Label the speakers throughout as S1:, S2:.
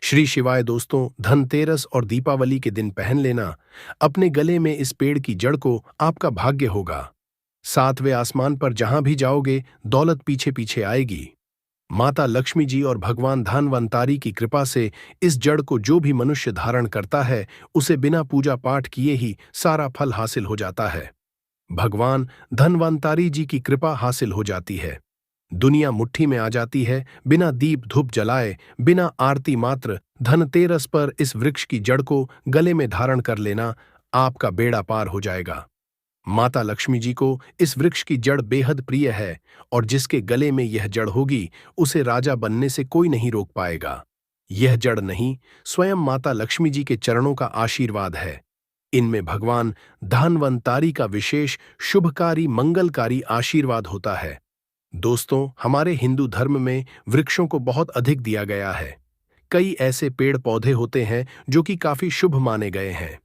S1: श्री शिवाय दोस्तों, धनतेरस और दीपावली के दिन पहन लेना अपने गले में इस पेड़ की जड़ को आपका भाग्य होगा। सातवें आसमान पर जहां भी जाओगे, दौलत पीछे पीछे आएगी। माता लक्ष्मी जी और भगवान धन्वंतरी की कृपा से इस जड़ को जो भी मनुष्य धारण करता है, उसे बिना पूजा पाठ किए ही सारा फल हासिल हो जाता है। भगवान धन्वंतरी जी की कृपा हासिल हो जाती है। दुनिया मुट्ठी में आ जाती है, बिना दीप धूप जलाए, बिना आरती मात्र। धनतेरस पर इस वृक्ष की जड़ को गले में धारण कर लेना, आपका बेड़ा पार हो जाएगा। माता लक्ष्मी जी को इस वृक्ष की जड़ बेहद प्रिय है और जिसके गले में यह जड़ होगी, उसे राजा बनने से कोई नहीं रोक पाएगा। यह जड़ नहीं, स्वयं माता लक्ष्मी जी के चरणों का आशीर्वाद है। इनमें भगवान धन्वंतरी का विशेष शुभकारी मंगलकारी आशीर्वाद होता है। दोस्तों, हमारे हिंदू धर्म में वृक्षों को बहुत अधिक दिया गया है। कई ऐसे पेड़ पौधे होते हैं जो कि काफी शुभ माने गए हैं।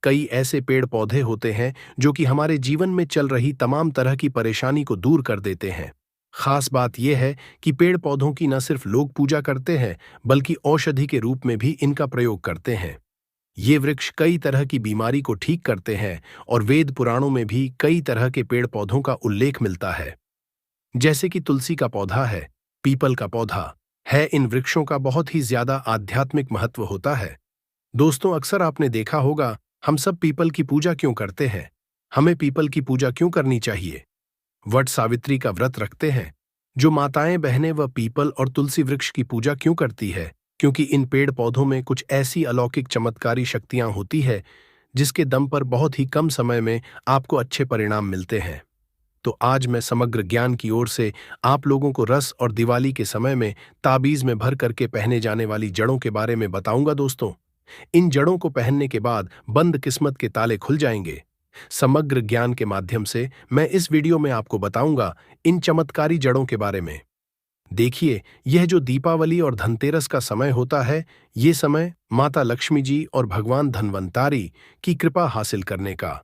S1: कई ऐसे पेड़ पौधे होते हैं जो कि हमारे जीवन में चल रही तमाम तरह की परेशानी को दूर कर देते हैं। खास बात यह है कि पेड़ पौधों की न सिर्फ लोग पूजा करते हैं, बल्कि औषधि के रूप में भी इनका प्रयोग करते हैं। ये वृक्ष कई तरह की बीमारी को ठीक करते हैं और वेद पुराणों में भी कई तरह के पेड़ पौधों का उल्लेख मिलता है। जैसे कि तुलसी का पौधा है, पीपल का पौधा है। इन वृक्षों का बहुत ही ज्यादा आध्यात्मिक महत्व होता है। दोस्तों, अक्सर आपने देखा होगा, हम सब पीपल की पूजा क्यों करते हैं? हमें पीपल की पूजा क्यों करनी चाहिए? वट सावित्री का व्रत रखते हैं। जो माताएं बहनें वह पीपल और तुलसी वृक्ष की पूजा क्यों करती है? क्योंकि इन पेड़ पौधों में कुछ ऐसी अलौकिक चमत्कारी शक्तियां होती है जिसके दम पर बहुत ही कम समय में आपको अच्छे परिणाम मिलते हैं। तो आज मैं समग्र ज्ञान की ओर से आप लोगों को रस और दिवाली के समय में ताबीज में भर करके पहने जाने वाली जड़ों के बारे में बताऊंगा। दोस्तों, इन जड़ों को पहनने के बाद बंद किस्मत के ताले खुल जाएंगे। समग्र ज्ञान के माध्यम से मैं इस वीडियो में आपको बताऊंगा इन चमत्कारी जड़ों के बारे में। देखिए, यह जो दीपावली और धनतेरस का समय होता है, ये समय माता लक्ष्मी जी और भगवान धन्वंतरी की कृपा हासिल करने का,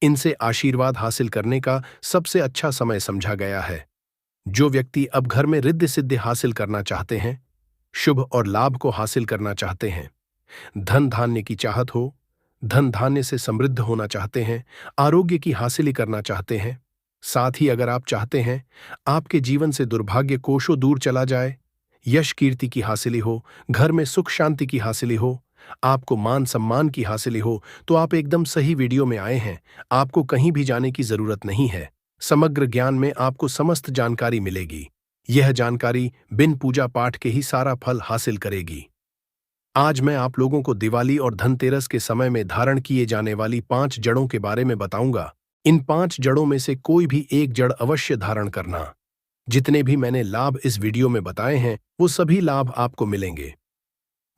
S1: इनसे आशीर्वाद हासिल करने का सबसे अच्छा समय समझा गया है। जो व्यक्ति अब घर में रिद्धि सिद्धि हासिल करना चाहते हैं, शुभ और लाभ को हासिल करना चाहते हैं, धन धान्य की चाहत हो, धन धान्य से समृद्ध होना चाहते हैं, आरोग्य की हासिली करना चाहते हैं, साथ ही अगर आप चाहते हैं आपके जीवन से दुर्भाग्य कोसों दूर चला जाए, यश कीर्ति की हासिली हो, घर में सुख शांति की हासिली हो, आपको मान सम्मान की हासिली हो, तो आप एकदम सही वीडियो में आए हैं। आपको कहीं भी जाने की जरूरत नहीं है। समग्र ज्ञान में आपको समस्त जानकारी मिलेगी। यह जानकारी बिन पूजा पाठ के ही सारा फल हासिल करेगी। आज मैं आप लोगों को दिवाली और धनतेरस के समय में धारण किए जाने वाली 5 जड़ों के बारे में बताऊंगा। इन 5 जड़ों में से कोई भी एक जड़ अवश्य धारण करना। जितने भी मैंने लाभ इस वीडियो में बताए हैं, वो सभी लाभ आपको मिलेंगे।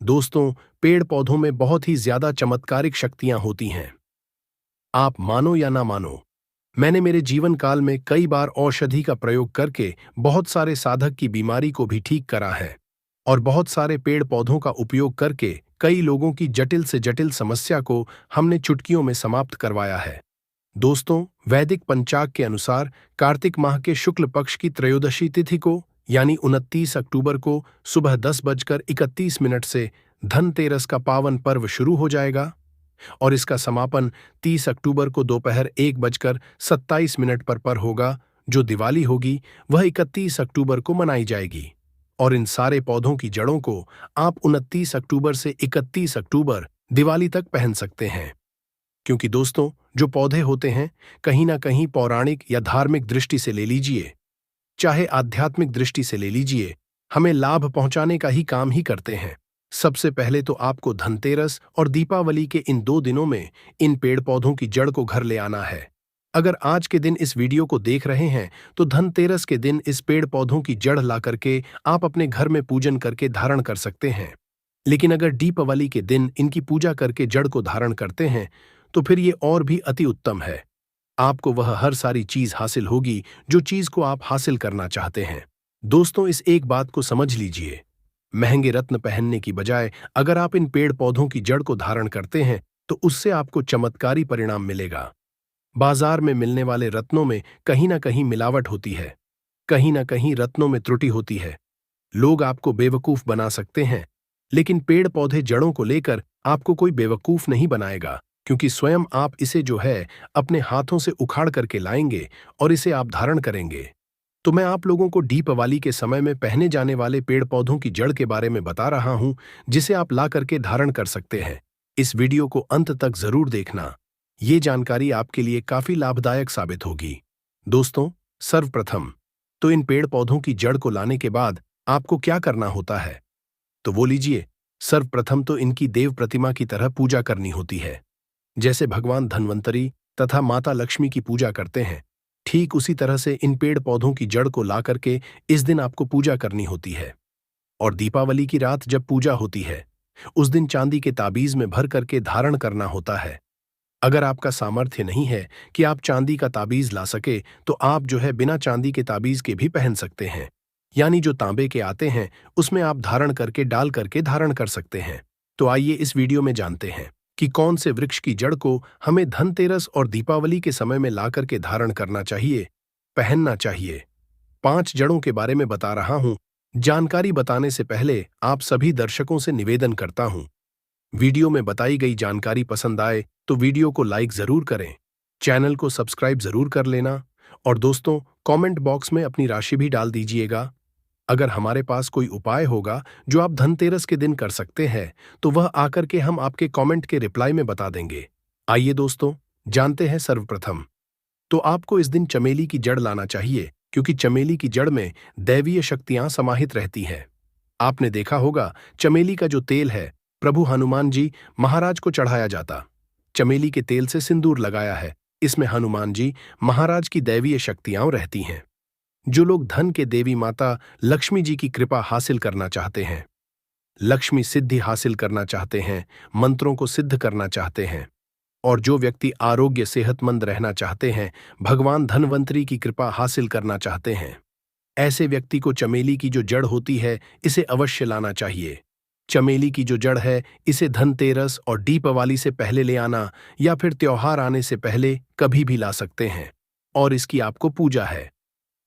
S1: दोस्तों, पेड़ पौधों में बहुत ही ज्यादा चमत्कारिक शक्तियां होती हैं। आप मानो या ना मानो, मैंने मेरे जीवन काल में कई बार औषधि का प्रयोग करके बहुत सारे साधक की बीमारी को भी ठीक करा है और बहुत सारे पेड़ पौधों का उपयोग करके कई लोगों की जटिल से जटिल समस्या को हमने चुटकियों में समाप्त करवाया है। दोस्तों, वैदिक पंचांग के अनुसार कार्तिक माह के शुक्ल पक्ष की त्रयोदशी तिथि को, यानी 29 अक्टूबर को सुबह 10:31 से धनतेरस का पावन पर्व शुरू हो जाएगा और इसका समापन 30 अक्टूबर को दोपहर 1:27 पर होगा। जो दिवाली होगी वह 31 अक्टूबर को मनाई जाएगी और इन सारे पौधों की जड़ों को आप 29 अक्टूबर से 31 अक्टूबर दिवाली तक पहन सकते हैं। क्योंकि दोस्तों, जो पौधे होते हैं, कहीं ना कहीं पौराणिक या धार्मिक दृष्टि से ले लीजिए, चाहे आध्यात्मिक दृष्टि से ले लीजिए, हमें लाभ पहुंचाने का ही काम ही करते हैं। सबसे पहले तो आपको धनतेरस और दीपावली के इन 2 दिनों में इन पेड़ पौधों की जड़ को घर ले आना है। अगर आज के दिन इस वीडियो को देख रहे हैं तो धनतेरस के दिन इस पेड़ पौधों की जड़ ला करके आप अपने घर में पूजन करके धारण कर सकते हैं। लेकिन अगर दीपावली के दिन इनकी पूजा करके जड़ को धारण करते हैं तो फिर ये और भी अति उत्तम है। आपको वह हर सारी चीज हासिल होगी जो चीज को आप हासिल करना चाहते हैं। दोस्तों, इस एक बात को समझ लीजिए, महंगे रत्न पहनने की बजाय अगर आप इन पेड़ पौधों की जड़ को धारण करते हैं तो उससे आपको चमत्कारी परिणाम मिलेगा। बाजार में मिलने वाले रत्नों में कहीं ना कहीं मिलावट होती है, कहीं ना कहीं रत्नों में त्रुटि होती है। लोग आपको बेवकूफ बना सकते हैं, लेकिन पेड़ पौधे जड़ों को लेकर आपको कोई बेवकूफ नहीं बनाएगा, क्योंकि स्वयं आप इसे जो है अपने हाथों से उखाड़ करके लाएंगे और इसे आप धारण करेंगे। तो मैं आप लोगों को दीपावली के समय में पहने जाने वाले पेड़ पौधों की जड़ के बारे में बता रहा हूं, जिसे आप ला करके धारण कर सकते हैं। इस वीडियो को अंत तक जरूर देखना। ये जानकारी आपके लिए काफी लाभदायक साबित होगी। दोस्तों, सर्वप्रथम तो इन पेड़ पौधों की जड़ को लाने के बाद आपको क्या करना होता है, तो वो लीजिए। सर्वप्रथम तो इनकी देव प्रतिमा की तरह पूजा करनी होती है। जैसे भगवान धन्वंतरी तथा माता लक्ष्मी की पूजा करते हैं, ठीक उसी तरह से इन पेड़ पौधों की जड़ को ला करके इस दिन आपको पूजा करनी होती है। और दीपावली की रात जब पूजा होती है, उस दिन चांदी के ताबीज में भर करके धारण करना होता है। अगर आपका सामर्थ्य नहीं है कि आप चांदी का ताबीज ला सके, तो आप जो है बिना चांदी के ताबीज के भी पहन सकते हैं। यानी जो तांबे के आते हैं उसमें आप धारण करके डाल करके धारण कर सकते हैं। तो आइए इस वीडियो में जानते हैं कि कौन से वृक्ष की जड़ को हमें धनतेरस और दीपावली के समय में ला करके धारण करना चाहिए, पहनना चाहिए। 5 जड़ों के बारे में बता रहा हूं। जानकारी बताने से पहले आप सभी दर्शकों से निवेदन करता हूं, वीडियो में बताई गई जानकारी पसंद आए तो वीडियो को लाइक जरूर करें, चैनल को सब्सक्राइब जरूर कर लेना और दोस्तों कमेंट बॉक्स में अपनी राशि भी डाल दीजिएगा। अगर हमारे पास कोई उपाय होगा जो आप धनतेरस के दिन कर सकते हैं, तो वह आकर के हम आपके कमेंट के रिप्लाई में बता देंगे। आइए दोस्तों, जानते हैं। सर्वप्रथम तो आपको इस दिन चमेली की जड़ लाना चाहिए, क्योंकि चमेली की जड़ में दैवीय शक्तियां समाहित रहती हैं। आपने देखा होगा, चमेली का जो तेल है प्रभु हनुमान जी महाराज को चढ़ाया जाता। चमेली के तेल से सिंदूर लगाया है, इसमें हनुमान जी महाराज की दैवीय शक्तियां रहती हैं। जो लोग धन के देवी माता लक्ष्मी जी की कृपा हासिल करना चाहते हैं, लक्ष्मी सिद्धि हासिल करना चाहते हैं, मंत्रों को सिद्ध करना चाहते हैं, और जो व्यक्ति आरोग्य सेहतमंद रहना चाहते हैं, भगवान धन्वंतरी की कृपा हासिल करना चाहते हैं, ऐसे व्यक्ति को चमेली की जो जड़ होती है इसे अवश्य लाना चाहिए। चमेली की जो जड़ है इसे धनतेरस और दीपावली से पहले ले आना या फिर त्योहार आने से पहले कभी भी ला सकते हैं, और इसकी आपको पूजा है।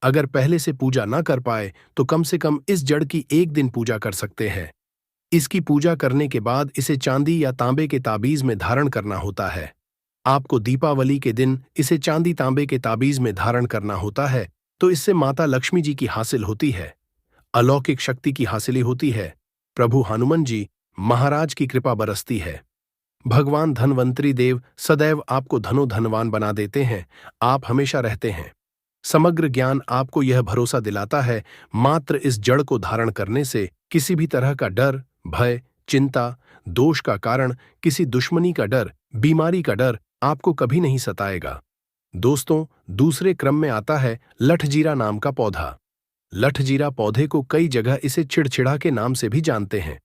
S1: अगर पहले से पूजा ना कर पाए तो कम से कम इस जड़ की एक दिन पूजा कर सकते हैं। इसकी पूजा करने के बाद इसे चांदी या तांबे के ताबीज में धारण करना होता है। आपको दीपावली के दिन इसे चांदी तांबे के ताबीज में धारण करना होता है, तो इससे माता लक्ष्मी जी की हासिल होती है, अलौकिक शक्ति की हासिल होती है, प्रभु हनुमान जी महाराज की कृपा बरसती है। भगवान धन्वंतरी देव सदैव आपको धनो धनवान बना देते हैं, आप हमेशा रहते हैं। समग्र ज्ञान आपको यह भरोसा दिलाता है, मात्र इस जड़ को धारण करने से किसी भी तरह का डर, भय, चिंता, दोष का कारण, किसी दुश्मनी का डर, बीमारी का डर आपको कभी नहीं सताएगा। दोस्तों, दूसरे क्रम में आता है लठजीरा नाम का पौधा। लठजीरा पौधे को कई जगह इसे चिड़चिड़ा के नाम से भी जानते हैं।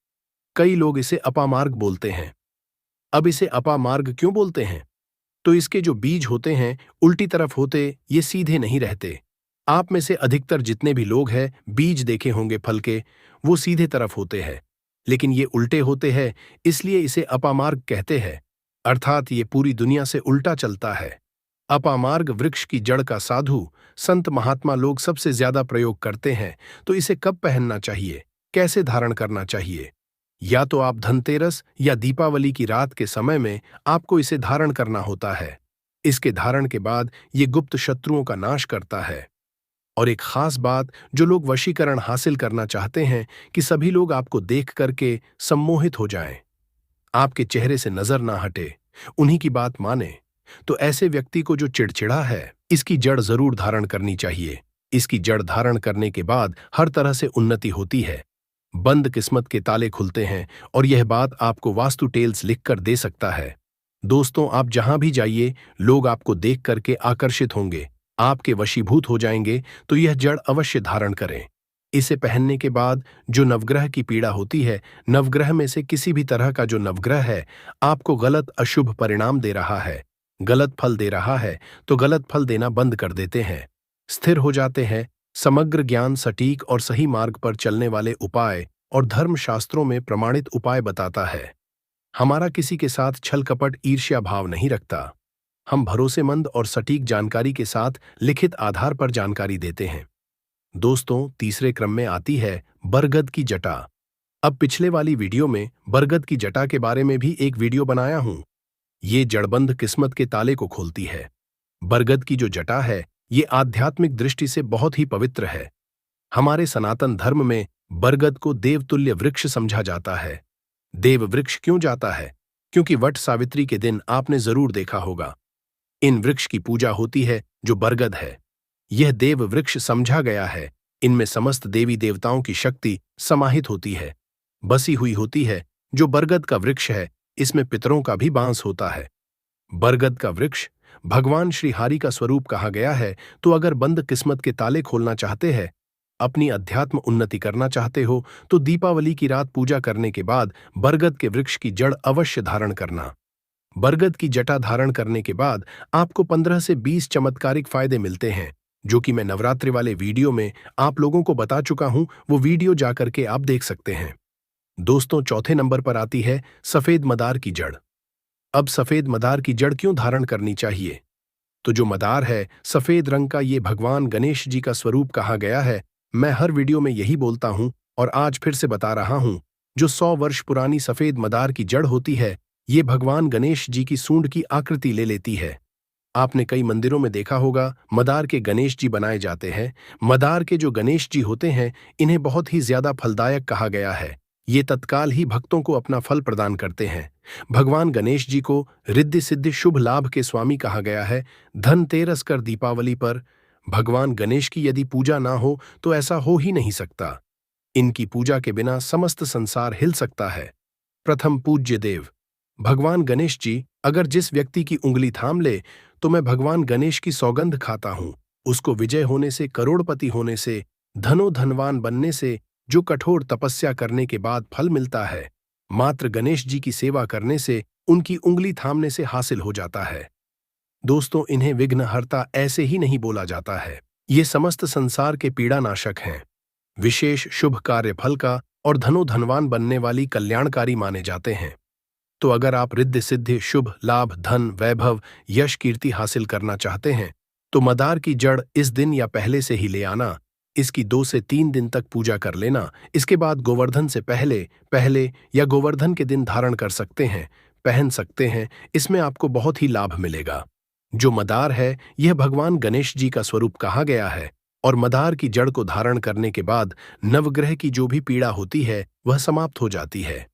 S1: कई लोग इसे अपामार्ग बोलते हैं। अब इसे अपामार्ग क्यों बोलते हैं? तो इसके जो बीज होते हैं उल्टी तरफ होते, ये सीधे नहीं रहते। आप में से अधिकतर जितने भी लोग हैं बीज देखे होंगे फल के, वो सीधे तरफ होते हैं, लेकिन ये उल्टे होते हैं, इसलिए इसे अपामार्ग कहते हैं। अर्थात ये पूरी दुनिया से उल्टा चलता है। अपामार्ग वृक्ष की जड़ का साधु संत महात्मा लोग सबसे ज्यादा प्रयोग करते हैं। तो इसे कब पहनना चाहिए, कैसे धारण करना चाहिए? या तो आप धनतेरस या दीपावली की रात के समय में आपको इसे धारण करना होता है। इसके धारण के बाद ये गुप्त शत्रुओं का नाश करता है। और एक खास बात, जो लोग वशीकरण हासिल करना चाहते हैं कि सभी लोग आपको देख करके सम्मोहित हो जाएं, आपके चेहरे से नजर ना हटे, उन्हीं की बात माने, तो ऐसे व्यक्ति को जो चिड़चिड़ा है इसकी जड़ जरूर धारण करनी चाहिए। इसकी जड़ धारण करने के बाद हर तरह से उन्नति होती है, बंद किस्मत के ताले खुलते हैं, और यह बात आपको वास्तु टेल्स लिखकर दे सकता है। दोस्तों, आप जहां भी जाइए लोग आपको देख करके आकर्षित होंगे, आपके वशीभूत हो जाएंगे। तो यह जड़ अवश्य धारण करें। इसे पहनने के बाद जो नवग्रह की पीड़ा होती है, नवग्रह में से किसी भी तरह का जो नवग्रह है आपको गलत अशुभ परिणाम दे रहा है, गलत फल दे रहा है, तो गलत फल देना बंद कर देते हैं, स्थिर हो जाते हैं। समग्र ज्ञान सटीक और सही मार्ग पर चलने वाले उपाय और धर्मशास्त्रों में प्रमाणित उपाय बताता है। हमारा किसी के साथ छल कपट ईर्ष्या भाव नहीं रखता। हम भरोसेमंद और सटीक जानकारी के साथ लिखित आधार पर जानकारी देते हैं। दोस्तों, तीसरे क्रम में आती है बरगद की जटा। अब पिछले वाली वीडियो में बरगद की जटा के बारे में भी एक वीडियो बनाया हूं। ये जड़बंद किस्मत के ताले को खोलती है। बरगद की जो जटा है, ये आध्यात्मिक दृष्टि से बहुत ही पवित्र है। हमारे सनातन धर्म में बरगद को देवतुल्य वृक्ष समझा जाता है। देव वृक्ष क्यों जाता है? क्योंकि वट सावित्री के दिन आपने जरूर देखा होगा, इन वृक्ष की पूजा होती है जो बरगद है। यह देव वृक्ष समझा गया है, इनमें समस्त देवी देवताओं की शक्ति समाहित होती है, बसी हुई होती है। जो बरगद का वृक्ष है, इसमें पितरों का भी बांस होता है। बरगद का वृक्ष भगवान श्री हरि का स्वरूप कहा गया है। तो अगर बंद किस्मत के ताले खोलना चाहते हैं, अपनी अध्यात्म उन्नति करना चाहते हो, तो दीपावली की रात पूजा करने के बाद बरगद के वृक्ष की जड़ अवश्य धारण करना। बरगद की जटा धारण करने के बाद आपको 15 से 20 चमत्कारिक फायदे मिलते हैं, जो कि मैं नवरात्रि वाले वीडियो में आप लोगों को बता चुका हूं। वो वीडियो जाकर के आप देख सकते हैं। दोस्तों, चौथे नंबर पर आती है सफेद मदार की जड़। अब सफेद मदार की जड़ क्यों धारण करनी चाहिए? तो जो मदार है सफेद रंग का, ये भगवान गणेश जी का स्वरूप कहा गया है। मैं हर वीडियो में यही बोलता हूं और आज फिर से बता रहा हूं। जो 100 वर्ष पुरानी सफेद मदार की जड़ होती है, ये भगवान गणेश जी की सूंड की आकृति ले लेती है। आपने कई मंदिरों में देखा होगा, मदार के गणेश जी बनाए जाते हैं। मदार के जो गणेश जी होते हैं, इन्हें बहुत ही ज्यादा फलदायक कहा गया है। ये तत्काल ही भक्तों को अपना फल प्रदान करते हैं। भगवान गणेश जी को रिद्धि सिद्धि शुभ लाभ के स्वामी कहा गया है। धनतेरस कर दीपावली पर भगवान गणेश की यदि पूजा ना हो तो ऐसा हो ही नहीं सकता। इनकी पूजा के बिना समस्त संसार हिल सकता है। प्रथम पूज्य देव भगवान गणेश जी, अगर जिस व्यक्ति की उंगली थाम ले, तो मैं भगवान गणेश की सौगंध खाता हूं, उसको विजय होने से, करोड़पति होने से, धनो धनवान बनने से, जो कठोर तपस्या करने के बाद फल मिलता है, मात्र गणेश जी की सेवा करने से, उनकी उंगली थामने से हासिल हो जाता है। दोस्तों, इन्हें विघ्नहर्ता ऐसे ही नहीं बोला जाता है। ये समस्त संसार के पीड़ानाशक हैं, विशेष शुभ कार्य फल का और धनो धनवान बनने वाली कल्याणकारी माने जाते हैं। तो अगर आप रिद्धि सिद्धि शुभ लाभ धन वैभव यश कीर्ति हासिल करना चाहते हैं, तो मदार की जड़ इस दिन या पहले से ही ले आना। इसकी 2 से 3 दिन तक पूजा कर लेना। इसके बाद गोवर्धन से पहले या गोवर्धन के दिन धारण कर सकते हैं, पहन सकते हैं। इसमें आपको बहुत ही लाभ मिलेगा। जो मदार है, यह भगवान गणेश जी का स्वरूप कहा गया है और मदार की जड़ को धारण करने के बाद नवग्रह की जो भी पीड़ा होती है, वह समाप्त हो जाती है।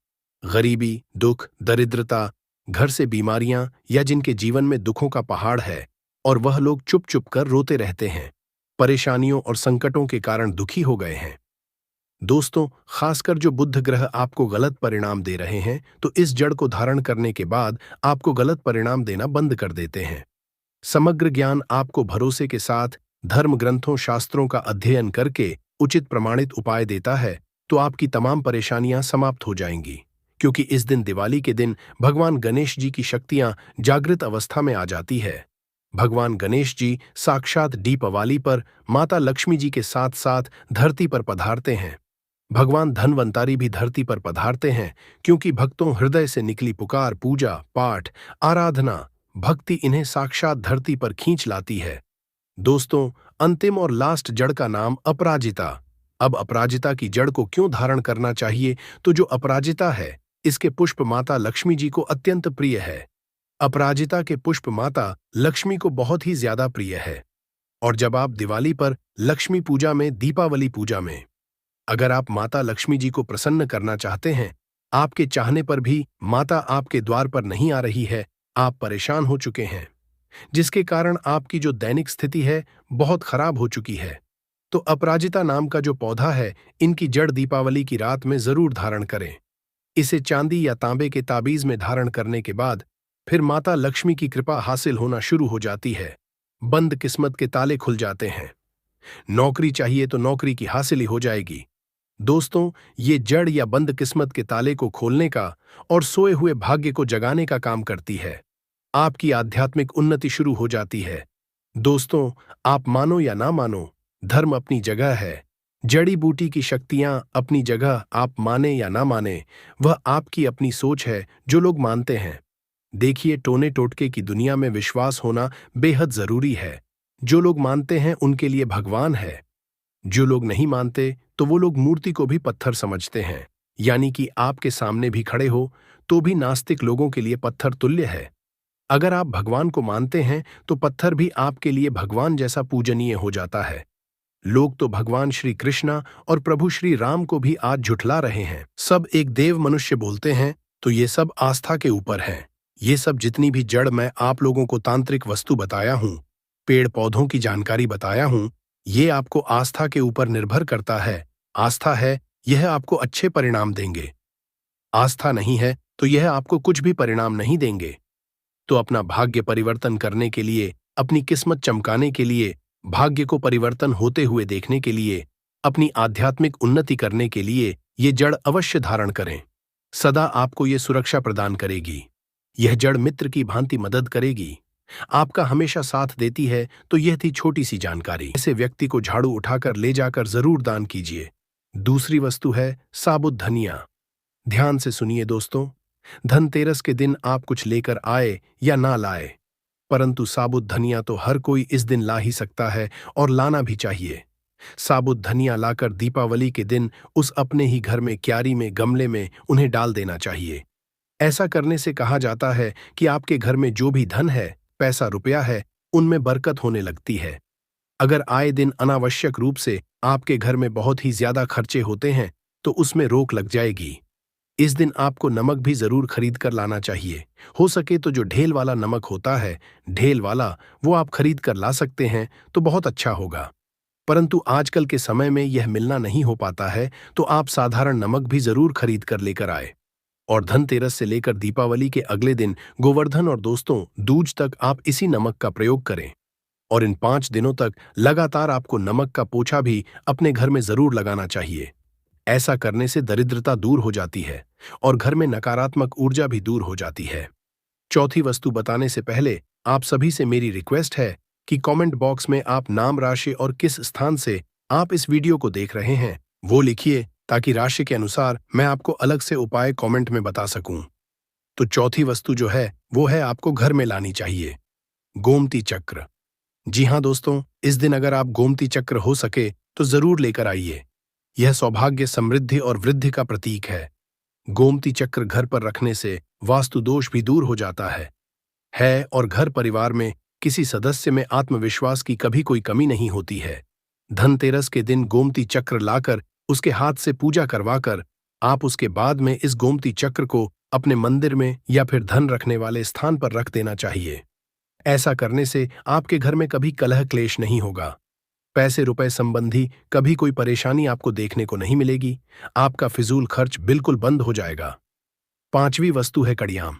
S1: गरीबी, दुख, दरिद्रता, घर से बीमारियां या जिनके जीवन में दुखों का पहाड़ है और वह लोग चुप चुप कर रोते रहते हैं, परेशानियों और संकटों के कारण दुखी हो गए हैं। दोस्तों, खासकर जो बुध ग्रह आपको गलत परिणाम दे रहे हैं, तो इस जड़ को धारण करने के बाद आपको गलत परिणाम देना बंद कर देते हैं। समग्र ज्ञान आपको भरोसे के साथ धर्म ग्रंथों शास्त्रों का अध्ययन करके उचित प्रमाणित उपाय देता है, तो आपकी तमाम परेशानियां समाप्त हो जाएंगी। क्योंकि इस दिन, दिवाली के दिन, भगवान गणेश जी की शक्तियां जागृत अवस्था में आ जाती है। भगवान गणेश जी साक्षात दीपावली पर माता लक्ष्मी जी के साथ साथ धरती पर पधारते हैं। भगवान धनवंतारी भी धरती पर पधारते हैं, क्योंकि भक्तों हृदय से निकली पुकार, पूजा पाठ, आराधना, भक्ति इन्हें साक्षात धरती पर खींच लाती है। दोस्तों, अंतिम और लास्ट जड़ का नाम अपराजिता। अब अपराजिता की जड़ को क्यों धारण करना चाहिए? तो जो अपराजिता है, इसके पुष्प माता लक्ष्मी जी को अत्यंत प्रिय है। अपराजिता के पुष्प माता लक्ष्मी को बहुत ही ज्यादा प्रिय है। और जब आप दिवाली पर, लक्ष्मी पूजा में, दीपावली पूजा में अगर आप माता लक्ष्मी जी को प्रसन्न करना चाहते हैं, आपके चाहने पर भी माता आपके द्वार पर नहीं आ रही है, आप परेशान हो चुके हैं, जिसके कारण आपकी जो दैनिक स्थिति है बहुत खराब हो चुकी है, तो अपराजिता नाम का जो पौधा है, इनकी जड़ दीपावली की रात में जरूर धारण करें। इसे चांदी या तांबे के ताबीज में धारण करने के बाद फिर माता लक्ष्मी की कृपा हासिल होना शुरू हो जाती है। बंद किस्मत के ताले खुल जाते हैं। नौकरी चाहिए तो नौकरी की हासिल हो जाएगी। दोस्तों, ये जड़ या बंद किस्मत के ताले को खोलने का और सोए हुए भाग्य को जगाने का काम करती है। आपकी आध्यात्मिक उन्नति शुरू हो जाती है। दोस्तों, आप मानो या ना मानो, धर्म अपनी जगह है, जड़ी बूटी की शक्तियां अपनी जगह, आप माने या ना माने, वह आपकी अपनी सोच है। जो लोग मानते हैं, देखिए, टोने टोटके की दुनिया में विश्वास होना बेहद जरूरी है। जो लोग मानते हैं उनके लिए भगवान है, जो लोग नहीं मानते तो वो लोग मूर्ति को भी पत्थर समझते हैं। यानी कि आपके सामने भी खड़े हो तो भी नास्तिक लोगों के लिए पत्थर तुल्य है। अगर आप भगवान को मानते हैं तो पत्थर भी आपके लिए भगवान जैसा पूजनीय हो जाता है। लोग तो भगवान श्री कृष्णा और प्रभु श्री राम को भी आज झुठला रहे हैं। सब एक देव मनुष्य बोलते हैं, तो ये सब आस्था के ऊपर है। ये सब जितनी भी जड़ मैं आप लोगों को तांत्रिक वस्तु बताया हूँ, पेड़ पौधों की जानकारी बताया हूँ, ये आपको आस्था के ऊपर निर्भर करता है। आस्था है, यह आपको अच्छे परिणाम देंगे। आस्था नहीं है तो यह आपको कुछ भी परिणाम नहीं देंगे। तो अपना भाग्य परिवर्तन करने के लिए, अपनी किस्मत चमकाने के लिए, भाग्य को परिवर्तन होते हुए देखने के लिए, अपनी आध्यात्मिक उन्नति करने के लिए ये जड़ अवश्य धारण करें। सदा आपको ये सुरक्षा प्रदान करेगी। यह जड़ मित्र की भांति मदद करेगी, आपका हमेशा साथ देती है। तो यह थी छोटी सी जानकारी। ऐसे व्यक्ति को झाड़ू उठाकर ले जाकर जरूर दान कीजिए। दूसरी वस्तु है साबुत धनिया। ध्यान से सुनिए दोस्तों, धनतेरस के दिन आप कुछ लेकर आए या ना लाए, परंतु साबुत धनिया तो हर कोई इस दिन ला ही सकता है और लाना भी चाहिए। साबुत धनिया लाकर दीपावली के दिन उस अपने ही घर में क्यारी में गमले में उन्हें डाल देना चाहिए। ऐसा करने से कहा जाता है कि आपके घर में जो भी धन है, पैसा रुपया है, उनमें बरकत होने लगती है। अगर आए दिन अनावश्यक रूप से आपके घर में बहुत ही ज्यादा खर्चे होते हैं तो उसमें रोक लग जाएगी। इस दिन आपको नमक भी जरूर खरीद कर लाना चाहिए। हो सके तो जो ढेल वाला नमक होता है, ढेल वाला, वो आप खरीद कर ला सकते हैं तो बहुत अच्छा होगा। परंतु आजकल के समय में यह मिलना नहीं हो पाता है, तो आप साधारण नमक भी जरूर खरीद कर लेकर आए। और धनतेरस से लेकर दीपावली के अगले दिन गोवर्धन और दोस्तों दूज तक आप इसी नमक का प्रयोग करें। और इन 5 दिनों तक लगातार आपको नमक का पोछा भी अपने घर में जरूर लगाना चाहिए। ऐसा करने से दरिद्रता दूर हो जाती है और घर में नकारात्मक ऊर्जा भी दूर हो जाती है। चौथी वस्तु बताने से पहले आप सभी से मेरी रिक्वेस्ट है कि कमेंट बॉक्स में आप नाम, राशि और किस स्थान से आप इस वीडियो को देख रहे हैं वो लिखिए, ताकि राशि के अनुसार मैं आपको अलग से उपाय कमेंट में बता सकूं। तो चौथी वस्तु जो है वो है आपको घर में लानी चाहिए, गोमती चक्र। जी हाँ दोस्तों, इस दिन अगर आप गोमती चक्र हो सके तो जरूर लेकर आइए। यह सौभाग्य, समृद्धि और वृद्धि का प्रतीक है। गोमती चक्र घर पर रखने से वास्तु दोष भी दूर हो जाता है और घर परिवार में किसी सदस्य में आत्मविश्वास की कभी कोई कमी नहीं होती है। धनतेरस के दिन गोमती चक्र लाकर उसके हाथ से पूजा करवाकर आप उसके बाद में इस गोमती चक्र को अपने मंदिर में या फिर धन रखने वाले स्थान पर रख देना चाहिए। ऐसा करने से आपके घर में कभी कलह क्लेश नहीं होगा। पैसे रुपए संबंधी कभी कोई परेशानी आपको देखने को नहीं मिलेगी। आपका फिजूल खर्च बिल्कुल बंद हो जाएगा। पांचवी वस्तु है कड़ियाम।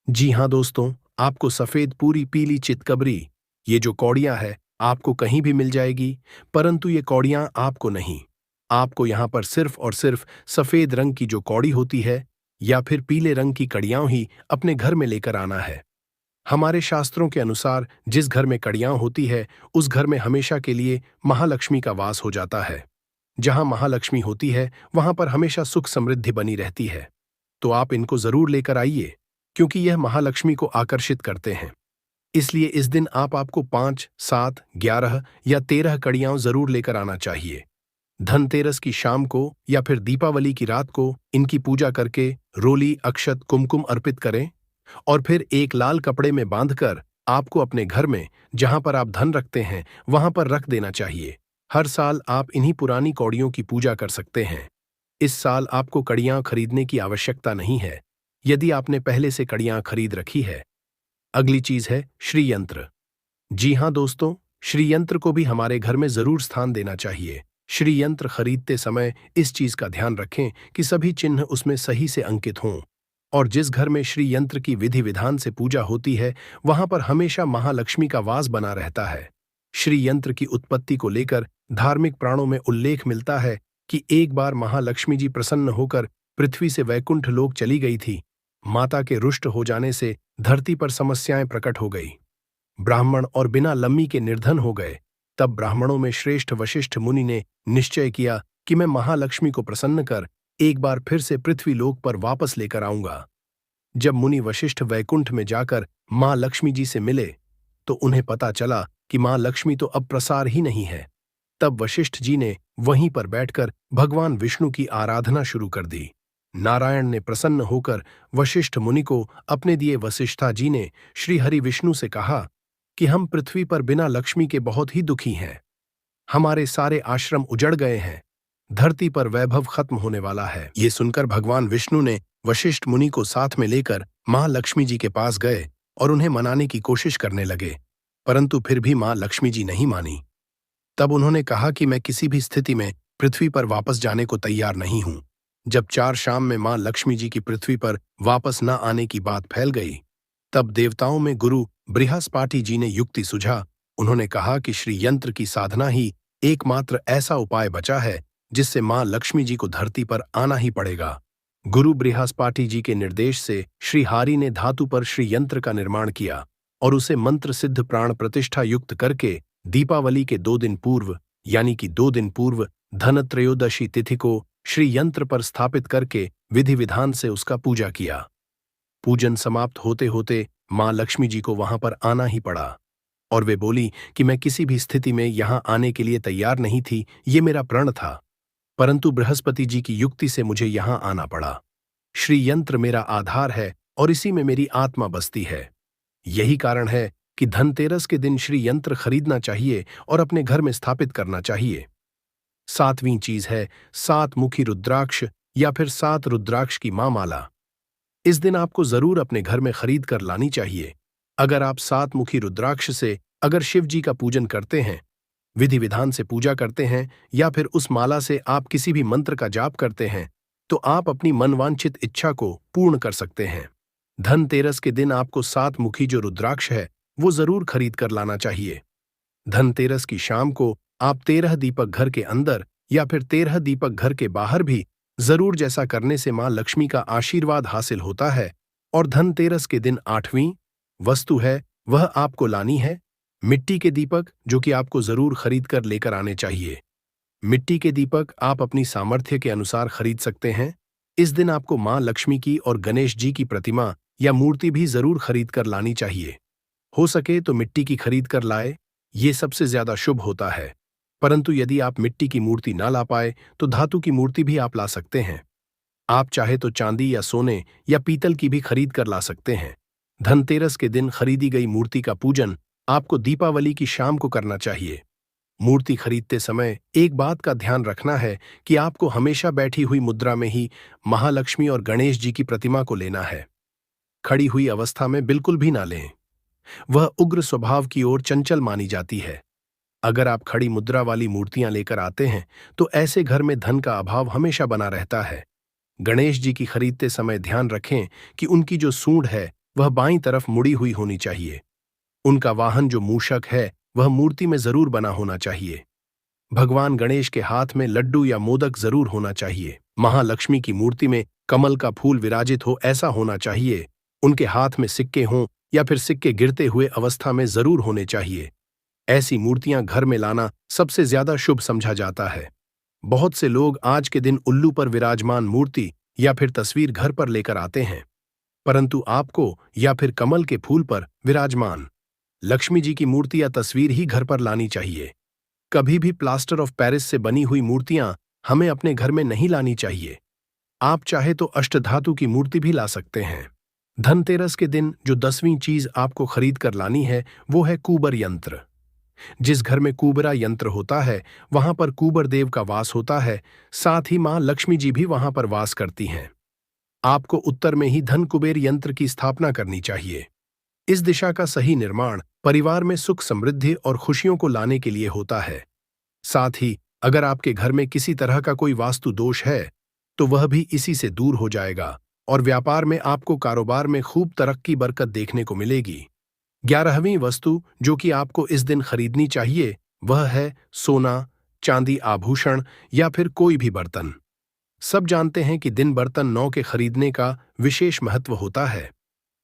S1: जी हाँ दोस्तों, आपको सफेद पूरी पीली चितकबरी, ये जो कौड़ियां है आपको कहीं भी मिल जाएगी, परंतु ये कौड़ियां आपको नहीं। आपको यहां पर सिर्फ और सिर्फ सफेद रंग की जो कौड़ी होती है या फिर पीले रंग की कड़ियां ही अपने घर में लेकर आना है। हमारे शास्त्रों के अनुसार जिस घर में कड़ियां होती है उस घर में हमेशा के लिए महालक्ष्मी का वास हो जाता है। जहां महालक्ष्मी होती है वहां पर हमेशा सुख समृद्धि बनी रहती है। तो आप इनको जरूर लेकर आइए, क्योंकि यह महालक्ष्मी को आकर्षित करते हैं। इसलिए इस दिन आपको 5, 7, 11 या 13 कड़ियां जरूर लेकर आना चाहिए। धनतेरस की शाम को या फिर दीपावली की रात को इनकी पूजा करके रोली, अक्षत, कुमकुम अर्पित करें और फिर एक लाल कपड़े में बांधकर आपको अपने घर में जहां पर आप धन रखते हैं वहां पर रख देना चाहिए। हर साल आप इन्हीं पुरानी कौड़ियों की पूजा कर सकते हैं। इस साल आपको कड़ियां खरीदने की आवश्यकता नहीं है, यदि आपने पहले से कड़ियां खरीद रखी है। अगली चीज है श्री यंत्र। जी हां दोस्तों, श्री यंत्र को भी हमारे घर में जरूर स्थान देना चाहिए। श्री यंत्र खरीदते समय इस चीज का ध्यान रखें कि सभी चिन्ह उसमें सही से अंकित हों। और जिस घर में श्री यंत्र की विधि विधान से पूजा होती है वहां पर हमेशा महालक्ष्मी का वास बना रहता है। श्री यंत्र की उत्पत्ति को लेकर धार्मिक प्राणों में उल्लेख मिलता है कि एक बार महालक्ष्मी जी प्रसन्न होकर पृथ्वी से वैकुंठ लोक चली गई थी। माता के रुष्ट हो जाने से धरती पर समस्याएं प्रकट हो गई। ब्राह्मण और बिना लम्मी के निर्धन हो गए। तब ब्राह्मणों में श्रेष्ठ वशिष्ठ मुनि ने निश्चय किया कि मैं महालक्ष्मी को प्रसन्न कर एक बार फिर से पृथ्वी लोक पर वापस लेकर आऊंगा। जब मुनि वशिष्ठ वैकुंठ में जाकर मां लक्ष्मी जी से मिले तो उन्हें पता चला कि मां लक्ष्मी तो अब प्रसार ही नहीं है। तब वशिष्ठ जी ने वहीं पर बैठकर भगवान विष्णु की आराधना शुरू कर दी। नारायण ने प्रसन्न होकर वशिष्ठ मुनि को अपने दिए। वशिष्ठा जी ने श्री हरि विष्णु से कहा कि हम पृथ्वी पर बिना लक्ष्मी के बहुत ही दुखी हैं। हमारे सारे आश्रम उजड़ गए हैं, धरती पर वैभव खत्म होने वाला है। ये सुनकर भगवान विष्णु ने वशिष्ठ मुनि को साथ में लेकर मां लक्ष्मी जी के पास गए और उन्हें मनाने की कोशिश करने लगे, परंतु फिर भी मां लक्ष्मी जी नहीं मानी। तब उन्होंने कहा कि मैं किसी भी स्थिति में पृथ्वी पर वापस जाने को तैयार नहीं हूं। जब 4 शाम में मां लक्ष्मी जी की पृथ्वी पर वापस न आने की बात फैल गई, तब देवताओं में गुरु बृहस्पति जी ने युक्ति सुझा। उन्होंने कहा कि श्री यंत्र की साधना ही एकमात्र ऐसा उपाय बचा है जिससे मां लक्ष्मी जी को धरती पर आना ही पड़ेगा। गुरु बृहस्पति जी के निर्देश से श्री हरि ने धातु पर श्री यंत्र का निर्माण किया और उसे मंत्र सिद्ध प्राण प्रतिष्ठा युक्त करके दीपावली के 2 दिन पूर्व, यानी कि 2 दिन पूर्व धनत्रयोदशी तिथि को श्री यंत्र पर स्थापित करके विधि विधान से उसका पूजा किया। पूजन समाप्त होते होते मां लक्ष्मी जी को वहां पर आना ही पड़ा और वे बोली कि मैं किसी भी स्थिति में यहां आने के लिए तैयार नहीं थी, ये मेरा प्रण था, परंतु बृहस्पति जी की युक्ति से मुझे यहां आना पड़ा। श्री यंत्र मेरा आधार है और इसी में मेरी आत्मा बसती है। यही कारण है कि धनतेरस के दिन श्री यंत्र खरीदना चाहिए और अपने घर में स्थापित करना चाहिए। 7वीं चीज है 7 मुखी रुद्राक्ष या फिर 7 रुद्राक्ष की मां माला। इस दिन आपको जरूर अपने घर में खरीद कर लानी चाहिए। अगर आप 7 मुखी रुद्राक्ष से अगर शिव जी का पूजन करते हैं, विधि विधान से पूजा करते हैं या फिर उस माला से आप किसी भी मंत्र का जाप करते हैं, तो आप अपनी मनवांछित इच्छा को पूर्ण कर सकते हैं। धनतेरस के दिन आपको 7 मुखी जो रुद्राक्ष है वो जरूर खरीद कर लाना चाहिए। धनतेरस की शाम को आप 13 दीपक घर के अंदर या फिर 13 दीपक घर के बाहर भी जरूर, जैसा करने से मां लक्ष्मी का आशीर्वाद हासिल होता है। और धनतेरस के दिन 8वीं वस्तु है वह आपको लानी है मिट्टी के दीपक, जो कि आपको जरूर खरीद कर लेकर आने चाहिए। मिट्टी के दीपक आप अपनी सामर्थ्य के अनुसार खरीद सकते हैं। इस दिन आपको मां लक्ष्मी की और गणेश जी की प्रतिमा या मूर्ति भी जरूर खरीद कर लानी चाहिए। हो सके तो मिट्टी की खरीद कर लाए, ये सबसे ज्यादा शुभ होता है। परंतु यदि आप मिट्टी की मूर्ति ना ला पाए तो धातु की मूर्ति भी आप ला सकते हैं। आप चाहे तो चांदी या सोने या पीतल की भी खरीद कर ला सकते हैं। धनतेरस के दिन खरीदी गई मूर्ति का पूजन आपको दीपावली की शाम को करना चाहिए। मूर्ति खरीदते समय एक बात का ध्यान रखना है कि आपको हमेशा बैठी हुई मुद्रा में ही महालक्ष्मी और गणेश जी की प्रतिमा को लेना है। खड़ी हुई अवस्था में बिल्कुल भी ना लें, वह उग्र स्वभाव की ओर चंचल मानी जाती है। अगर आप खड़ी मुद्रा वाली मूर्तियां लेकर आते हैं तो ऐसे घर में धन का अभाव हमेशा बना रहता है। गणेश जी की खरीदते समय ध्यान रखें कि उनकी जो सूंड है वह बाईं तरफ मुड़ी हुई होनी चाहिए। उनका वाहन जो मूषक है वह मूर्ति में जरूर बना होना चाहिए। भगवान गणेश के हाथ में लड्डू या मोदक जरूर होना चाहिए। महालक्ष्मी की मूर्ति में कमल का फूल विराजित हो ऐसा होना चाहिए। उनके हाथ में सिक्के हों या फिर सिक्के गिरते हुए अवस्था में जरूर होने चाहिए। ऐसी मूर्तियां घर में लाना सबसे ज्यादा शुभ समझा जाता है। बहुत से लोग आज के दिन उल्लू पर विराजमान मूर्ति या फिर तस्वीर घर पर लेकर आते हैं, परंतु आपको या फिर कमल के फूल पर विराजमान लक्ष्मी जी की मूर्ति या तस्वीर ही घर पर लानी चाहिए। कभी भी प्लास्टर ऑफ पेरिस से बनी हुई मूर्तियां हमें अपने घर में नहीं लानी चाहिए। आप चाहे तो अष्टधातु की मूर्ति भी ला सकते हैं। धनतेरस के दिन जो 10वीं चीज आपको खरीद कर लानी है वो है कुबर यंत्र। जिस घर में कुबरा यंत्र होता है वहां पर कुबर देव का वास होता है, साथ ही मां लक्ष्मी जी भी वहां पर वास करती हैं। आपको उत्तर में ही धन कुबेर यंत्र की स्थापना करनी चाहिए। इस दिशा का सही निर्माण परिवार में सुख समृद्धि और खुशियों को लाने के लिए होता है। साथ ही अगर आपके घर में किसी तरह का कोई वास्तु दोष है तो वह भी इसी से दूर हो जाएगा और व्यापार में आपको कारोबार में खूब तरक्की बरकत देखने को मिलेगी। 11वीं वस्तु जो कि आपको इस दिन खरीदनी चाहिए वह है सोना, चांदी आभूषण या फिर कोई भी बर्तन। सब जानते हैं कि दिन बर्तन नौ के खरीदने का विशेष महत्व होता है।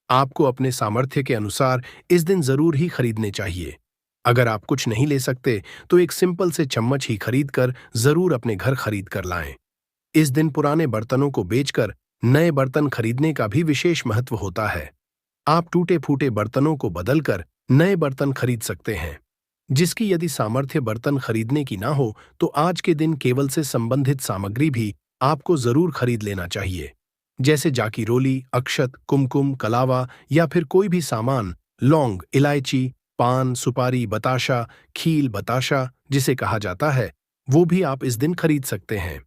S1: आपको अपने सामर्थ्य के अनुसार इस दिन जरूर ही खरीदने चाहिए। अगर आप कुछ नहीं ले सकते तो एक सिंपल से चम्मच ही खरीद कर जरूर अपने घर खरीद कर लाएं। इस दिन पुराने बर्तनों को बेचकर नए बर्तन खरीदने का भी विशेष महत्व होता है। आप टूटे फूटे बर्तनों को बदलकर नए बर्तन खरीद सकते हैं। जिसकी यदि सामर्थ्य बर्तन खरीदने की ना हो तो आज के दिन केवल से संबंधित सामग्री भी आपको जरूर खरीद लेना चाहिए, जैसे जाकी रोली, अक्षत, कुमकुम, कलावा या फिर कोई भी सामान, लौंग, इलायची, पान, सुपारी, बताशा, खील, बताशा जिसे कहा जाता है, वो भी आप इस दिन खरीद सकते हैं।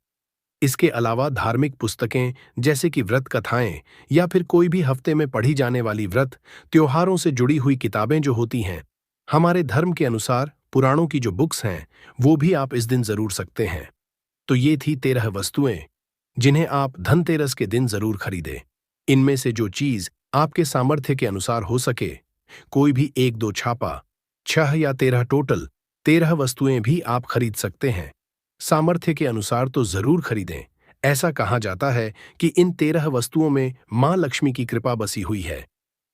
S1: इसके अलावा धार्मिक पुस्तकें जैसे कि व्रत कथाएं या फिर कोई भी हफ्ते में पढ़ी जाने वाली व्रत त्योहारों से जुड़ी हुई किताबें जो होती हैं, हमारे धर्म के अनुसार पुराणों की जो बुक्स हैं, वो भी आप इस दिन जरूर सकते हैं। तो ये थी 13 वस्तुएं जिन्हें आप धनतेरस के दिन जरूर खरीदें। इनमें से जो चीज आपके सामर्थ्य के अनुसार हो सके, कोई भी एक दो छापा, 6 या 13 टोटल 13 वस्तुएं भी आप खरीद सकते हैं। सामर्थ्य के अनुसार तो जरूर खरीदें। ऐसा कहा जाता है कि इन 13 वस्तुओं में मां लक्ष्मी की कृपा बसी हुई है।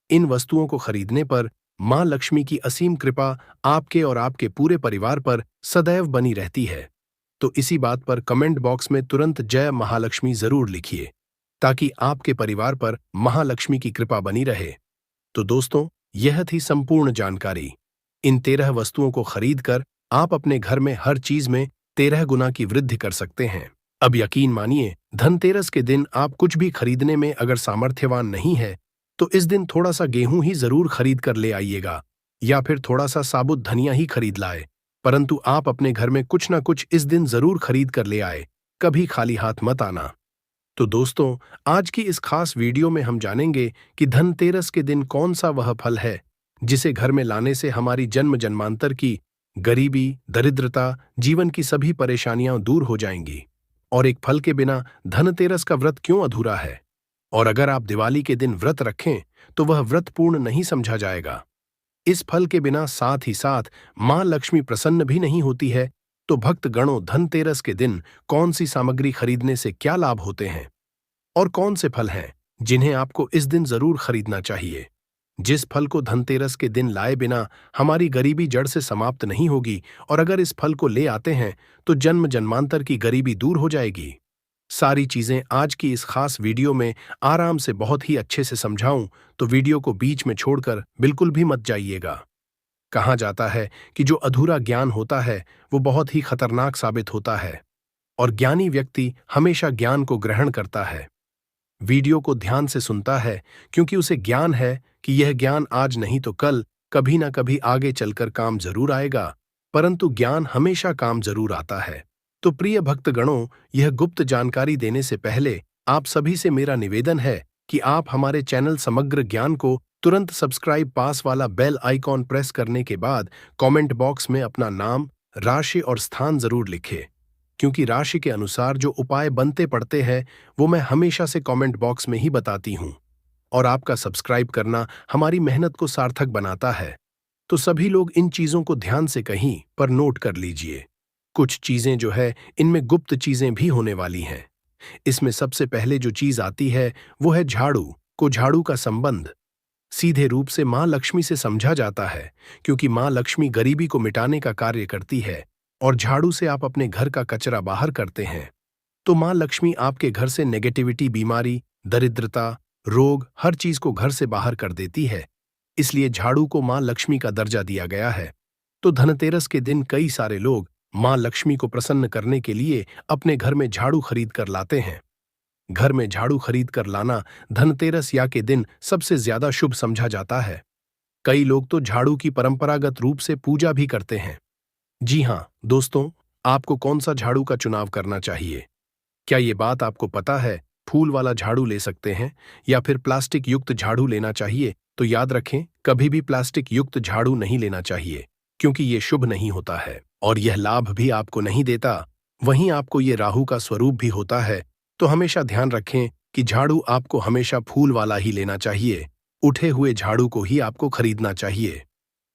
S1: इन वस्तुओं को खरीदने पर मां लक्ष्मी की असीम कृपा आपके और आपके पूरे परिवार पर सदैव बनी रहती है। तो इसी बात पर कमेंट बॉक्स में तुरंत जय महालक्ष्मी जरूर लिखिए, ताकि आपके परिवार पर महालक्ष्मी की कृपा बनी रहे। तो दोस्तों, यह थी संपूर्ण जानकारी। इन 13 वस्तुओं को खरीदकर आप अपने घर में हर चीज में 13 गुना की वृद्धि कर सकते हैं। अब यकीन मानिए, धनतेरस के दिन आप कुछ भी खरीदने में अगर सामर्थ्यवान नहीं है, तो इस दिन थोड़ा सा गेहूं ही जरूर खरीद कर ले आइएगा, या फिर थोड़ा सा साबुत धनिया ही खरीद लाए, परंतु आप अपने घर में कुछ ना कुछ इस दिन जरूर खरीद कर ले आए, कभी खाली हाथ मत आना। तो दोस्तों, आज की इस खास वीडियो में हम जानेंगे कि धनतेरस के दिन कौन सा वह फल है जिसे घर में लाने से हमारी जन्म जन्मांतर की गरीबी, दरिद्रता, जीवन की सभी परेशानियां दूर हो जाएंगी। और एक फल के बिना धनतेरस का व्रत क्यों अधूरा है? और अगर आप दिवाली के दिन व्रत रखें तो वह व्रत पूर्ण नहीं समझा जाएगा। इस फल के बिना साथ ही साथ मां लक्ष्मी प्रसन्न भी नहीं होती है। तो भक्त गणों, धनतेरस के दिन कौन सी सामग्री खरीदने से क्या लाभ होते हैं और कौन से फल हैं जिन्हें आपको इस दिन जरूर खरीदना चाहिए? जिस फल को धनतेरस के दिन लाए बिना हमारी गरीबी जड़ से समाप्त नहीं होगी, और अगर इस फल को ले आते हैं तो जन्म जन्मांतर की गरीबी दूर हो जाएगी। सारी चीजें आज की इस खास वीडियो में आराम से बहुत ही अच्छे से समझाऊं, तो वीडियो को बीच में छोड़कर बिल्कुल भी मत जाइएगा। कहा जाता है कि जो अधूरा ज्ञान होता है वो बहुत ही खतरनाक साबित होता है, और ज्ञानी व्यक्ति हमेशा ज्ञान को ग्रहण करता है, वीडियो को ध्यान से सुनता है, क्योंकि उसे ज्ञान है कि यह ज्ञान आज नहीं तो कल, कभी ना कभी आगे चलकर काम जरूर आएगा, परंतु ज्ञान हमेशा काम जरूर आता है। तो प्रिय भक्तगणों, यह गुप्त जानकारी देने से पहले आप सभी से मेरा निवेदन है कि आप हमारे चैनल समग्र ज्ञान को तुरंत सब्सक्राइब, पास वाला बेल आइकॉन प्रेस करने के बाद कमेंट बॉक्स में अपना नाम, राशि और स्थान जरूर लिखें, क्योंकि राशि के अनुसार जो उपाय बनते पड़ते हैं वो मैं हमेशा से कमेंट बॉक्स में ही बताती हूं, और आपका सब्सक्राइब करना हमारी मेहनत को सार्थक बनाता है। तो सभी लोग इन चीजों को ध्यान से कहीं पर नोट कर लीजिए। कुछ चीजें जो है इनमें गुप्त चीजें भी होने वाली हैं। इसमें सबसे पहले जो चीज आती है वो है झाड़ू। झाड़ू का संबंध सीधे रूप से मां लक्ष्मी से समझा जाता है, क्योंकि मां लक्ष्मी गरीबी को मिटाने का कार्य करती है, और झाड़ू से आप अपने घर का कचरा बाहर करते हैं। तो मां लक्ष्मी आपके घर से नेगेटिविटी, बीमारी, दरिद्रता, रोग, हर चीज को घर से बाहर कर देती है। इसलिए झाड़ू को मां लक्ष्मी का दर्जा दिया गया है। तो धनतेरस के दिन कई सारे लोग मां लक्ष्मी को प्रसन्न करने के लिए अपने घर में झाड़ू खरीद कर लाते हैं। घर में झाड़ू खरीद कर लाना धनतेरस या के दिन सबसे ज्यादा शुभ समझा जाता है। कई लोग तो झाड़ू की परंपरागत रूप से पूजा भी करते हैं। जी हाँ दोस्तों, आपको कौन सा झाड़ू का चुनाव करना चाहिए? क्या ये बात आपको पता है? फूल वाला झाड़ू ले सकते हैं या फिर प्लास्टिक युक्त झाड़ू लेना चाहिए? तो याद रखें, कभी भी प्लास्टिक युक्त झाड़ू नहीं लेना चाहिए, क्योंकि ये शुभ नहीं होता है और यह लाभ भी आपको नहीं देता। वहीं आपको ये राहु का स्वरूप भी होता है। तो हमेशा ध्यान रखें कि झाड़ू आपको हमेशा फूल वाला ही लेना चाहिए। उठे हुए झाड़ू को ही आपको खरीदना चाहिए।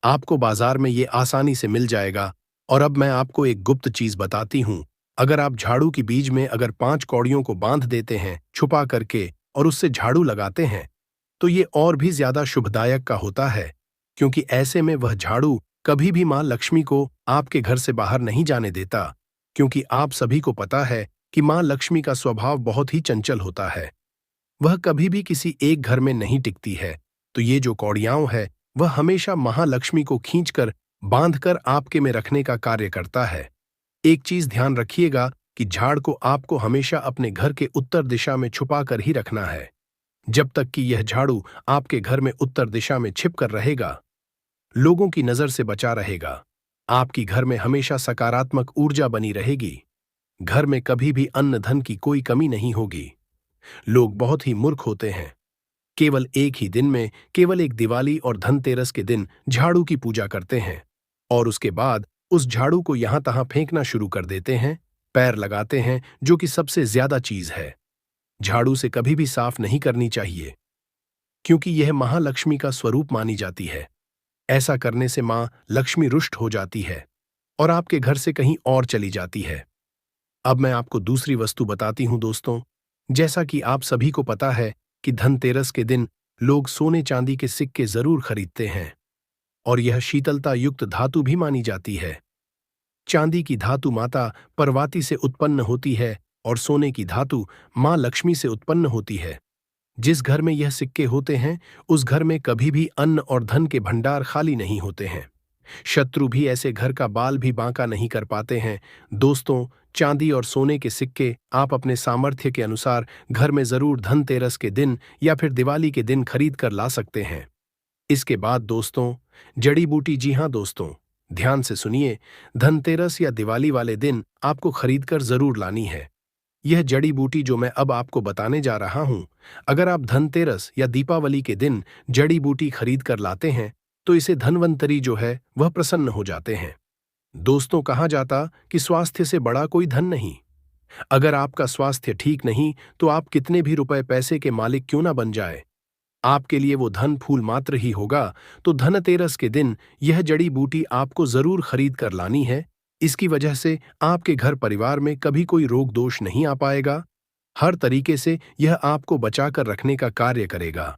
S1: आपको बाजार में ये आसानी से मिल जाएगा। और अब मैं आपको एक गुप्त चीज बताती हूँ। अगर आप झाड़ू की बीज में अगर 5 कौड़ियों को बांध देते हैं छुपा करके और उससे झाड़ू लगाते हैं, तो ये और भी ज्यादा शुभदायक का होता है, क्योंकि ऐसे में वह झाड़ू कभी भी मां लक्ष्मी को आपके घर से बाहर नहीं जाने देता। क्योंकि आप सभी को पता है कि मां लक्ष्मी का स्वभाव बहुत ही चंचल होता है, वह कभी भी किसी एक घर में नहीं टिकती है। तो ये जो कौड़ियां है वह हमेशा महालक्ष्मी को खींचकर बांधकर आपके में रखने का कार्य करता है। एक चीज ध्यान रखिएगा कि झाड़ को आपको हमेशा अपने घर के उत्तर दिशा में छुपा कर ही रखना है। जब तक कि यह झाड़ू आपके घर में उत्तर दिशा में छिप कर रहेगा, लोगों की नजर से बचा रहेगा, आपकी घर में हमेशा सकारात्मक ऊर्जा बनी रहेगी। घर में कभी भी अन्न धन की कोई कमी नहीं होगी। लोग बहुत ही मूर्ख होते हैं, केवल एक ही दिन में, केवल एक दिवाली और धनतेरस के दिन झाड़ू की पूजा करते हैं और उसके बाद उस झाड़ू को यहां तहां फेंकना शुरू कर देते हैं, पैर लगाते हैं, जो कि सबसे ज्यादा चीज है। झाड़ू से कभी भी साफ नहीं करनी चाहिए, क्योंकि यह महालक्ष्मी का स्वरूप मानी जाती है। ऐसा करने से मां लक्ष्मी रुष्ट हो जाती है और आपके घर से कहीं और चली जाती है। अब मैं आपको दूसरी वस्तु बताती हूं दोस्तों। जैसा कि आप सभी को पता है कि धनतेरस के दिन लोग सोने चांदी के सिक्के जरूर खरीदते हैं और यह शीतलता युक्त धातु भी मानी जाती है। चांदी की धातु माता परवाती से उत्पन्न होती है और सोने की धातु मां लक्ष्मी से उत्पन्न होती है। जिस घर में यह सिक्के होते हैं, उस घर में कभी भी अन्न और धन के भंडार खाली नहीं होते हैं। शत्रु भी ऐसे घर का बाल भी बांका नहीं कर पाते हैं। दोस्तों, चांदी और सोने के सिक्के आप अपने सामर्थ्य के अनुसार घर में जरूर धनतेरस के दिन या फिर दिवाली के दिन खरीद कर ला सकते हैं। इसके बाद दोस्तों, जड़ी बूटी। जी हां दोस्तों, ध्यान से सुनिए। धनतेरस या दिवाली वाले दिन आपको खरीद कर जरूर लानी है यह जड़ी बूटी जो मैं अब आपको बताने जा रहा हूं। अगर आप धनतेरस या दीपावली के दिन जड़ी बूटी खरीद कर लाते हैं, तो इसे धनवंतरी जो है वह प्रसन्न हो जाते हैं। दोस्तों, कहा जाता कि स्वास्थ्य से बड़ा कोई धन नहीं। अगर आपका स्वास्थ्य ठीक नहीं, तो आप कितने भी रुपए पैसे के मालिक क्यों ना बन जाए, आपके लिए वो धन फूल मात्र ही होगा। तो धनतेरस के दिन यह जड़ी बूटी आपको जरूर खरीद कर लानी है। इसकी वजह से आपके घर परिवार में कभी कोई रोग दोष नहीं आ पाएगा। हर तरीके से यह आपको बचाकर रखने का कार्य करेगा।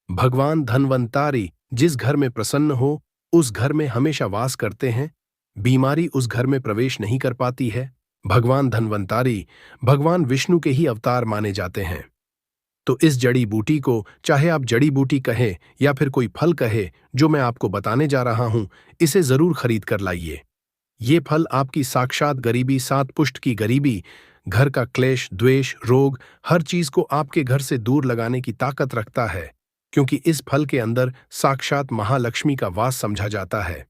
S1: भगवान धनवंतारी जिस घर में प्रसन्न हो, उस घर में हमेशा वास करते हैं। बीमारी उस घर में प्रवेश नहीं कर पाती है। भगवान धनवंतारी भगवान विष्णु के ही अवतार माने जाते हैं। तो इस जड़ी बूटी को, चाहे आप जड़ी बूटी कहे या फिर कोई फल कहे, जो मैं आपको बताने जा रहा हूं, इसे जरूर खरीद कर लाइए। ये फल आपकी साक्षात गरीबी, सात पुष्ट की गरीबी, घर का क्लेश, द्वेष, रोग, हर चीज को आपके घर से दूर लगाने की ताकत रखता है, क्योंकि इस फल के अंदर साक्षात महालक्ष्मी का वास समझा जाता है।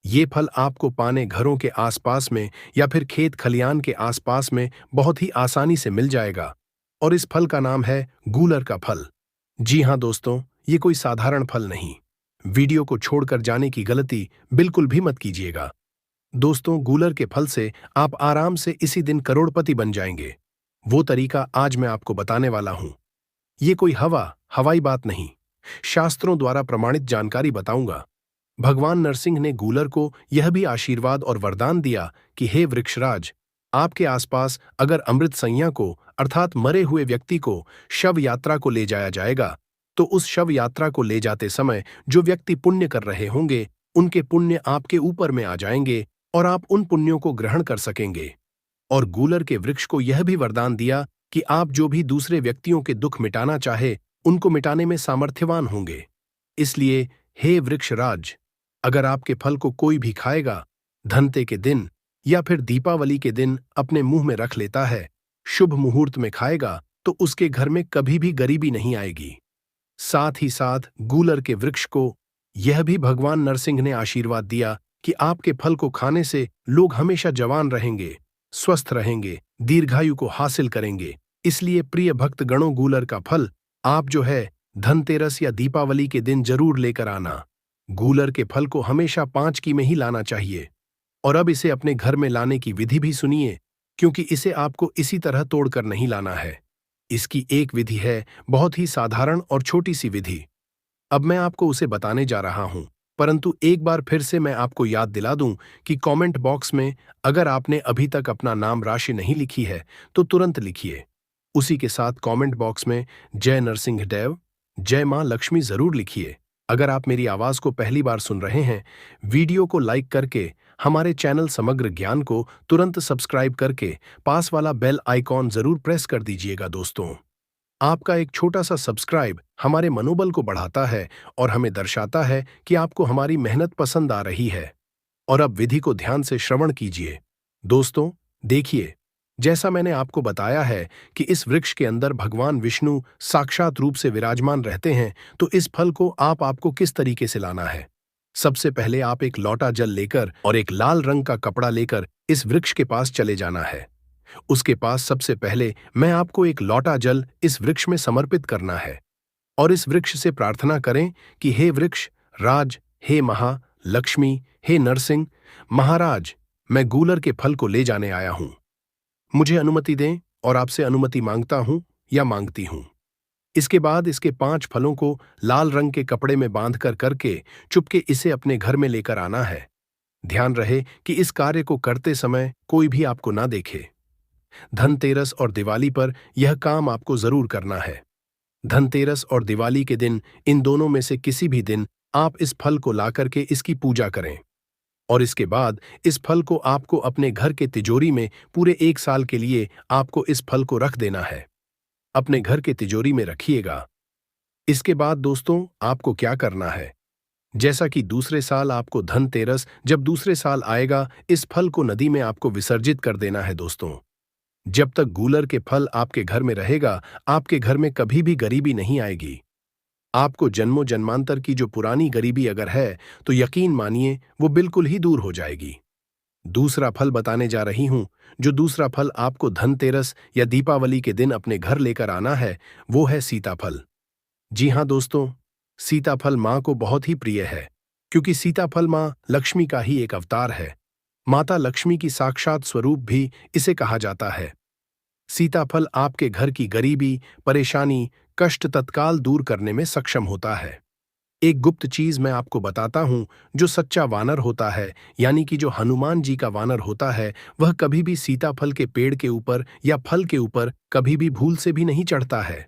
S1: ये फल आपको पाने घरों के आसपास में या फिर खेत खलियान के आसपास में बहुत ही आसानी से मिल जाएगा और इस फल का नाम है गूलर का फल। जी हां दोस्तों, ये कोई साधारण फल नहीं। वीडियो को छोड़कर जाने की गलती बिल्कुल भी मत कीजिएगा। दोस्तों, गूलर के फल से आप आराम से इसी दिन करोड़पति बन जाएंगे। वो तरीका आज मैं आपको बताने वाला हूं। ये कोई हवाई बात नहीं, शास्त्रों द्वारा प्रमाणित जानकारी बताऊंगा। भगवान नरसिंह ने गूलर को यह भी आशीर्वाद और वरदान दिया कि हे वृक्षराज, आपके आसपास अगर अमृत संज्ञा को, अर्थात मरे हुए व्यक्ति को शव यात्रा को ले जाया जाएगा, तो उस शव यात्रा को ले जाते समय जो व्यक्ति पुण्य कर रहे होंगे, उनके पुण्य आपके ऊपर में आ जाएंगे और आप उन पुण्यों को ग्रहण कर सकेंगे। और गूलर के वृक्ष को यह भी वरदान दिया कि आप जो भी दूसरे व्यक्तियों के दुख मिटाना चाहे, उनको मिटाने में सामर्थ्यवान होंगे। इसलिए हे वृक्षराज, अगर आपके फल को कोई भी खाएगा, धनते के दिन या फिर दीपावली के दिन अपने मुंह में रख लेता है, शुभ मुहूर्त में खाएगा, तो उसके घर में कभी भी गरीबी नहीं आएगी। साथ ही साथ गूलर के वृक्ष को यह भी भगवान नरसिंह ने आशीर्वाद दिया कि आपके फल को खाने से लोग हमेशा जवान रहेंगे, स्वस्थ रहेंगे, दीर्घायु को हासिल करेंगे। इसलिए प्रिय भक्त गणों, गूलर का फल आप जो है धनतेरस या दीपावली के दिन जरूर लेकर आना। गूलर के फल को हमेशा 5 की में ही लाना चाहिए। और अब इसे अपने घर में लाने की विधि भी सुनिए, क्योंकि इसे आपको इसी तरह तोड़कर नहीं लाना है। इसकी एक विधि है, बहुत ही साधारण और छोटी सी विधि। अब मैं आपको उसे बताने जा रहा हूं, परंतु एक बार फिर से मैं आपको याद दिला दूं कि कमेंट बॉक्स में अगर आपने अभी तक अपना नाम राशि नहीं लिखी है, तो तुरंत लिखिए। उसी के साथ कमेंट बॉक्स में जय नरसिंह देव, जय मां लक्ष्मी जरूर लिखिए। अगर आप मेरी आवाज को पहली बार सुन रहे हैं, वीडियो को लाइक करके हमारे चैनल समग्र ज्ञान को तुरंत सब्सक्राइब करके पास वाला बेल आइकॉन जरूर प्रेस कर दीजिएगा। दोस्तों, आपका एक छोटा सा सब्सक्राइब हमारे मनोबल को बढ़ाता है और हमें दर्शाता है कि आपको हमारी मेहनत पसंद आ रही है। और अब विधि को ध्यान से श्रवण कीजिए। दोस्तों, देखिए, जैसा मैंने आपको बताया है कि इस वृक्ष के अंदर भगवान विष्णु साक्षात रूप से विराजमान रहते हैं, तो इस फल को आपको किस तरीके से लाना है। सबसे पहले आप एक लोटा जल लेकर और एक लाल रंग का कपड़ा लेकर इस वृक्ष के पास चले जाना है। उसके पास सबसे पहले मैं आपको एक लोटा जल इस वृक्ष में समर्पित करना है और इस वृक्ष से प्रार्थना करें कि हे वृक्ष राज, हे महा लक्ष्मी, हे नरसिंह महाराज, मैं गूलर के फल को ले जाने आया हूं। मुझे अनुमति दें और आपसे अनुमति मांगता हूं या मांगती हूं। इसके बाद इसके 5 फलों को लाल रंग के कपड़े में बांध कर करके चुपके इसे अपने घर में लेकर आना है। ध्यान रहे कि इस कार्य को करते समय कोई भी आपको ना देखे। धनतेरस और दिवाली पर यह काम आपको जरूर करना है। धनतेरस और दिवाली के दिन इन दोनों में से किसी भी दिन आप इस फल को लाकर के इसकी पूजा करें और इसके बाद इस फल को आपको अपने घर के तिजोरी में पूरे 1 साल के लिए आपको इस फल को रख देना है। अपने घर के तिजोरी में रखिएगा। इसके बाद दोस्तों आपको क्या करना है, जैसा कि दूसरे साल आपको धनतेरस जब दूसरे साल आएगा, इस फल को नदी में आपको विसर्जित कर देना है। दोस्तों जब तक गूलर के फल आपके घर में रहेगा, आपके घर में कभी भी गरीबी नहीं आएगी। आपको जन्मों जन्मांतर की जो पुरानी गरीबी अगर है तो यकीन मानिए वो बिल्कुल ही दूर हो जाएगी। दूसरा फल बताने जा रही हूं। जो दूसरा फल आपको धनतेरस या दीपावली के दिन अपने घर लेकर आना है वो है सीताफल। जी हां दोस्तों, सीताफल मां को बहुत ही प्रिय है, क्योंकि सीताफल मां लक्ष्मी का ही एक अवतार है। माता लक्ष्मी की साक्षात स्वरूप भी इसे कहा जाता है। सीताफल आपके घर की गरीबी, परेशानी, कष्ट तत्काल दूर करने में सक्षम होता है। एक गुप्त चीज मैं आपको बताता हूं, जो सच्चा वानर होता है, यानी कि जो हनुमान जी का वानर होता है, वह कभी भी सीताफल के पेड़ के ऊपर या फल के ऊपर कभी भी भूल से भी नहीं चढ़ता है।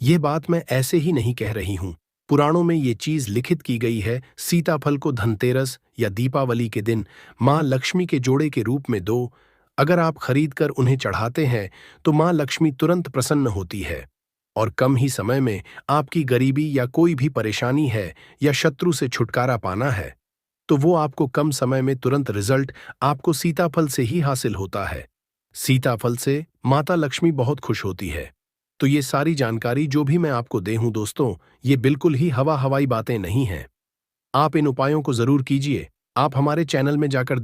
S1: यह बात मैं ऐसे ही नहीं कह रही हूं। पुराणों में ये चीज लिखित की गई है। सीताफल को धनतेरस या दीपावली के दिन मां लक्ष्मी के जोड़े के रूप में दो। अगर आप खरीद कर उन्हें चढ़ाते हैं तो मां लक्ष्मी तुरंत प्रसन्न होती है और कम ही समय में आपकी गरीबी या कोई भी परेशानी है या शत्रु से छुटकारा पाना है तो वो आपको कम समय में तुरंत रिजल्ट आपको सीताफल से ही हासिल होता है। सीताफल से माता लक्ष्मी बहुत खुश होती है। तो ये सारी जानकारी जो भी मैं आपको दे हूं दोस्तों, ये बिल्कुल ही हवाई बातें नहीं हैं। आप इन उपायों को जरूर कीजिए। आप हमारे चैनल में जाकर